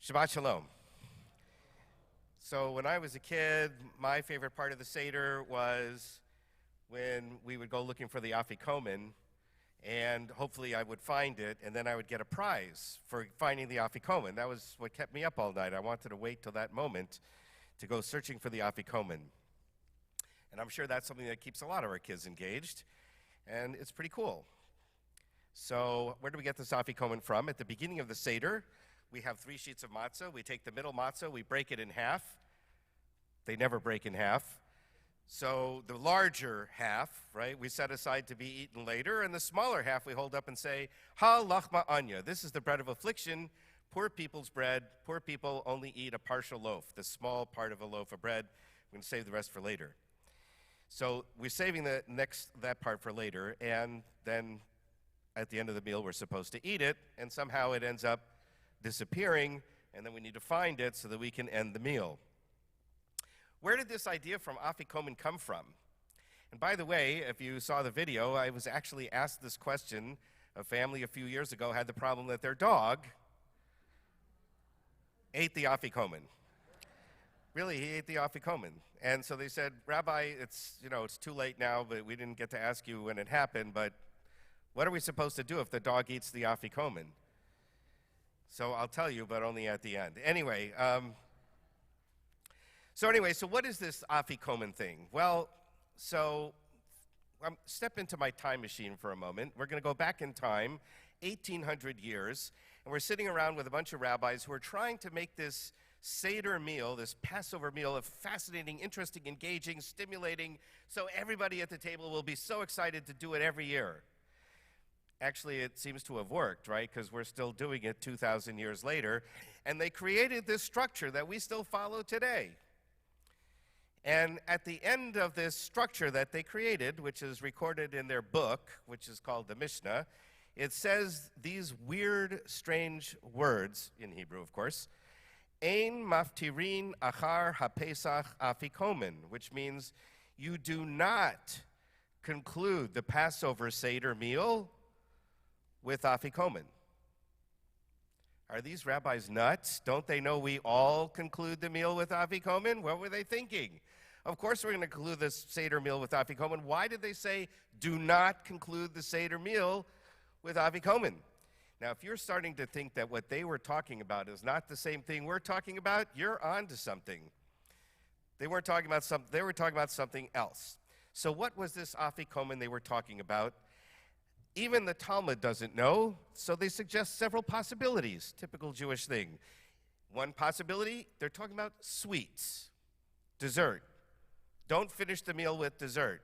Shabbat Shalom. So when I was a kid, my favorite part of the Seder was when we would go looking for the Afikomen, and hopefully I would find it, and then I would get a prize for finding the Afikomen. That was what kept me up all night. I wanted to wait till that moment to go searching for the Afikomen. And I'm sure that's something that keeps a lot of our kids engaged, and it's pretty cool. So where do we get this Afikomen from? At the beginning of the Seder, we have 3 sheets of matzah. We take the middle matzah, we break it in half. They never break in half. So the larger half, right, we set aside to be eaten later, and the smaller half we hold up and say, Ha lachma anya. This is the bread of affliction, poor people's bread. Poor people only eat a partial loaf, the small part of a loaf of bread. We're going to save the rest for later. So we're saving that part for later, and then at the end of the meal we're supposed to eat it, and somehow it ends up disappearing, and then we need to find it so that we can end the meal. Where did this idea from Afikomen come from? And by the way, if you saw the video, I was actually asked this question. A family a few years ago had the problem that their dog ate the Afikomen. Really, he ate the Afikomen. And so they said, Rabbi, it's too late now, but we didn't get to ask you when it happened, but what are we supposed to do if the dog eats the Afikomen? So I'll tell you, but only at the end. Anyway, so what is this Afikomen thing? Well, so step into my time machine for a moment. We're going to go back in time, 1,800 years, and we're sitting around with a bunch of rabbis who are trying to make this Seder meal, this Passover meal, fascinating, interesting, engaging, stimulating, so everybody at the table will be so excited to do it every year. Actually, it seems to have worked, right? Because we're still doing it 2,000 years later. And they created this structure that we still follow today. And at the end of this structure that they created, which is recorded in their book, which is called the Mishnah, it says these weird, strange words, in Hebrew, of course, Ein maftirin achar hapesach afikomen, which means you do not conclude the Passover Seder meal with Afikomen. Are these rabbis nuts? Don't they know we all conclude the meal with Afikomen? What were they thinking? Of course we're going to conclude this Seder meal with Afikomen. Why did they say, do not conclude the Seder meal with Afikomen? Now, if you're starting to think that what they were talking about is not the same thing we're talking about, you're on to something. They weren't talking about something, they were talking about something else. So what was this Afikomen they were talking about? Even the Talmud doesn't know, so they suggest several possibilities, typical Jewish thing. One possibility, they're talking about sweets, dessert. Don't finish the meal with dessert.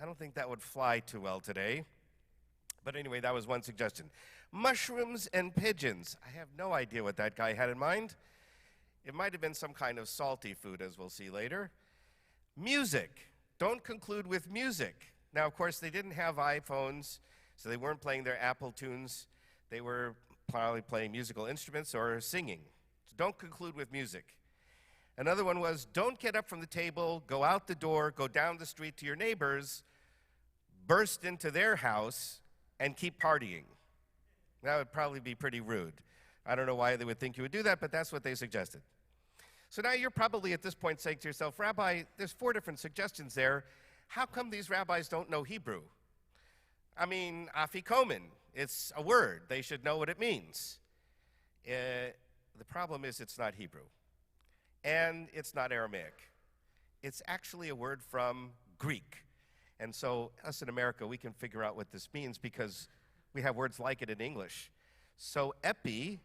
I don't think that would fly too well today. But anyway, that was one suggestion. Mushrooms and pigeons. I have no idea what that guy had in mind. It might have been some kind of salty food, as we'll see later. Music. Don't conclude with music. Now, of course, they didn't have iPhones, so they weren't playing their Apple tunes. They were probably playing musical instruments or singing. So don't conclude with music. Another one was, don't get up from the table, go out the door, go down the street to your neighbors, burst into their house, and keep partying. That would probably be pretty rude. I don't know why they would think you would do that, but that's what they suggested. So now you're probably at this point saying to yourself, Rabbi, there's 4 different suggestions there. How come these rabbis don't know Hebrew? I mean, Afikomen, it's a word. They should know what it means. The problem is it's not Hebrew. And it's not Aramaic. It's actually a word from Greek. And so us in America, we can figure out what this means because we have words like it in English. So epi,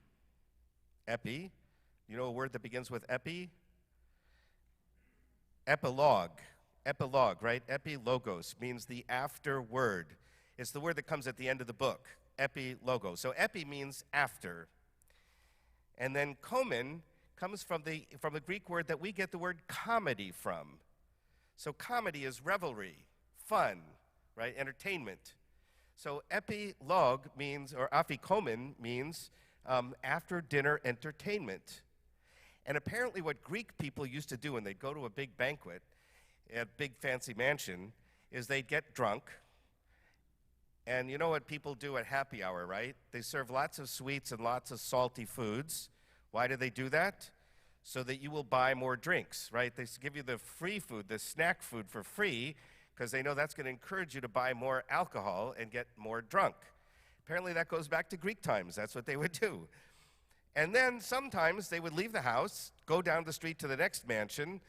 you know a word that begins with epi? Epilogue, right? Epilogos means the after word. It's the word that comes at the end of the book, epilogo. So epi means after. And then komen comes from the Greek word that we get the word comedy from. So comedy is revelry, fun, right? Entertainment. So epilogue means, or afikomen means after dinner entertainment. And apparently what Greek people used to do when they'd go to a big banquet, a big fancy mansion, is they'd get drunk. And you know what people do at happy hour, right? They serve lots of sweets and lots of salty foods. Why do they do that? So that you will buy more drinks, right? They give you the free food, the snack food for free, because they know that's going to encourage you to buy more alcohol and get more drunk. Apparently that goes back to Greek times. That's what they would do. And then sometimes they would leave the house, go down the street to the next mansion,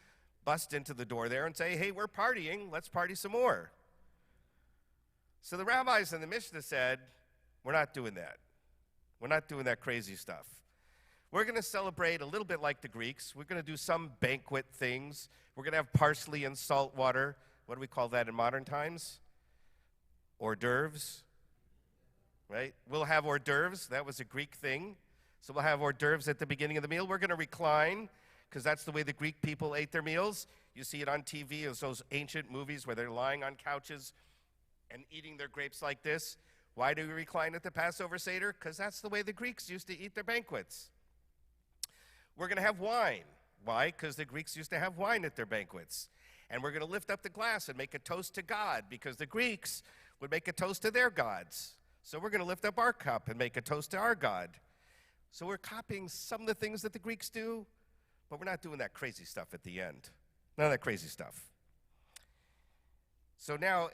bust into the door there and say, hey, we're partying, let's party some more. So the rabbis and the Mishnah said, we're not doing that. We're not doing that crazy stuff. We're going to celebrate a little bit like the Greeks. We're going to do some banquet things. We're going to have parsley and salt water. What do we call that in modern times? Hors d'oeuvres, right? We'll have hors d'oeuvres. That was a Greek thing. So we'll have hors d'oeuvres at the beginning of the meal. We're going to recline, because that's the way the Greek people ate their meals. You see it on TV as those ancient movies where they're lying on couches and eating their grapes like this. Why do we recline at the Passover Seder? Because that's the way the Greeks used to eat their banquets. We're going to have wine. Why? Because the Greeks used to have wine at their banquets. And we're going to lift up the glass and make a toast to God, because the Greeks would make a toast to their gods. So we're going to lift up our cup and make a toast to our God. So we're copying some of the things that the Greeks do, but we're not doing that crazy stuff at the end. None of that crazy stuff. So now,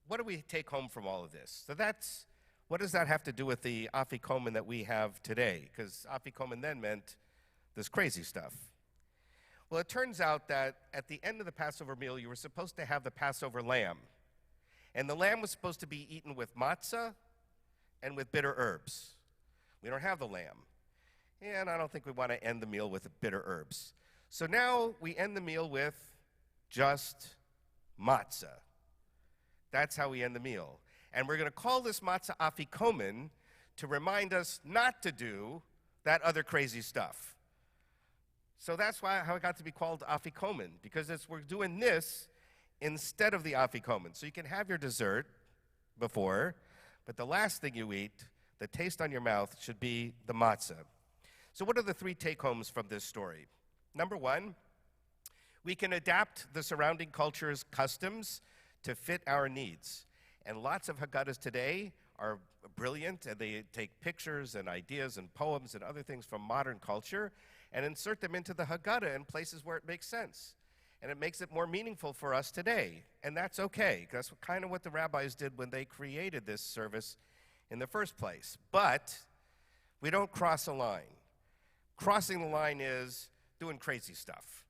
what do we take home from all of this? So what does that have to do with the Afikomen that we have today? Because Afikomen then meant this crazy stuff. Well, it turns out that at the end of the Passover meal, you were supposed to have the Passover lamb. And the lamb was supposed to be eaten with matzah and with bitter herbs. We don't have the lamb. And I don't think we want to end the meal with bitter herbs. So now we end the meal with just matzah. That's how we end the meal. And we're going to call this matzah Afikomen to remind us not to do that other crazy stuff. So that's how it got to be called Afikomen, because we're doing this instead of the Afikomen. So you can have your dessert before, but the last thing you eat, the taste on your mouth, should be the matzah. So what are the three take-homes from this story? Number one, we can adapt the surrounding culture's customs to fit our needs. And lots of Haggadahs today are brilliant, and they take pictures and ideas and poems and other things from modern culture and insert them into the Haggadah in places where it makes sense. And it makes it more meaningful for us today. And that's okay. That's kind of what the rabbis did when they created this service in the first place. But we don't cross a line. Crossing the line is doing crazy stuff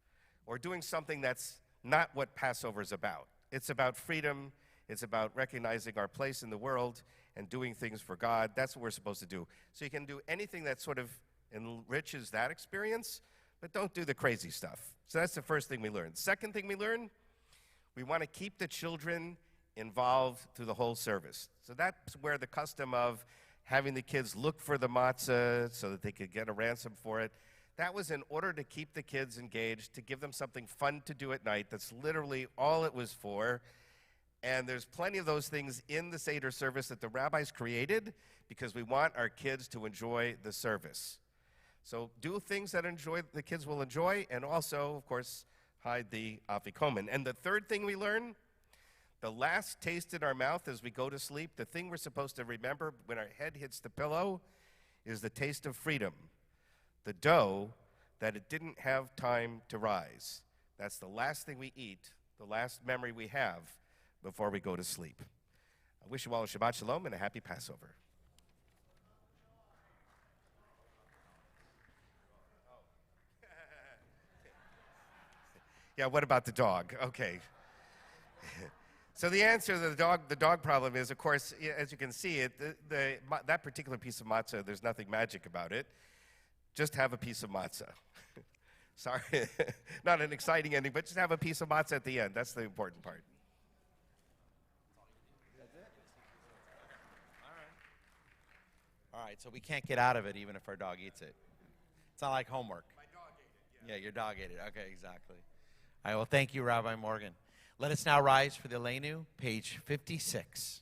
or doing something that's not what Passover is about. It's about freedom. It's about recognizing our place in the world and doing things for God. That's what we're supposed to do. So you can do anything that sort of enriches that experience, but don't do the crazy stuff. So that's the first thing we learn. Second thing we learn, we want to keep the children involved through the whole service. So that's where the custom of having the kids look for the matzah so that they could get a ransom for it, that was in order to keep the kids engaged, to give them something fun to do at night. That's literally all it was for. And there's plenty of those things in the Seder service that the rabbis created because we want our kids to enjoy the service. So do things that the kids will enjoy, and also, of course, hide the Afikomen. And the third thing we learn, the last taste in our mouth as we go to sleep, the thing we're supposed to remember when our head hits the pillow is the taste of freedom, the dough that it didn't have time to rise. That's the last thing we eat, the last memory we have before we go to sleep. I wish you all a Shabbat Shalom and a happy Passover. Yeah, what about the dog? Okay. So the answer to the dog problem is, of course, as you can see, that particular piece of matzah, there's nothing magic about it. Just have a piece of matzah. Sorry, not an exciting ending, but just have a piece of matzah at the end. That's the important part. That's it? All right, so we can't get out of it even if our dog eats it. It's not like homework. My dog ate it, yeah. Yeah, your dog ate it. Okay, exactly. All right, well, thank you, Rabbi Morgen. Let us now rise for the Aleinu, page 56.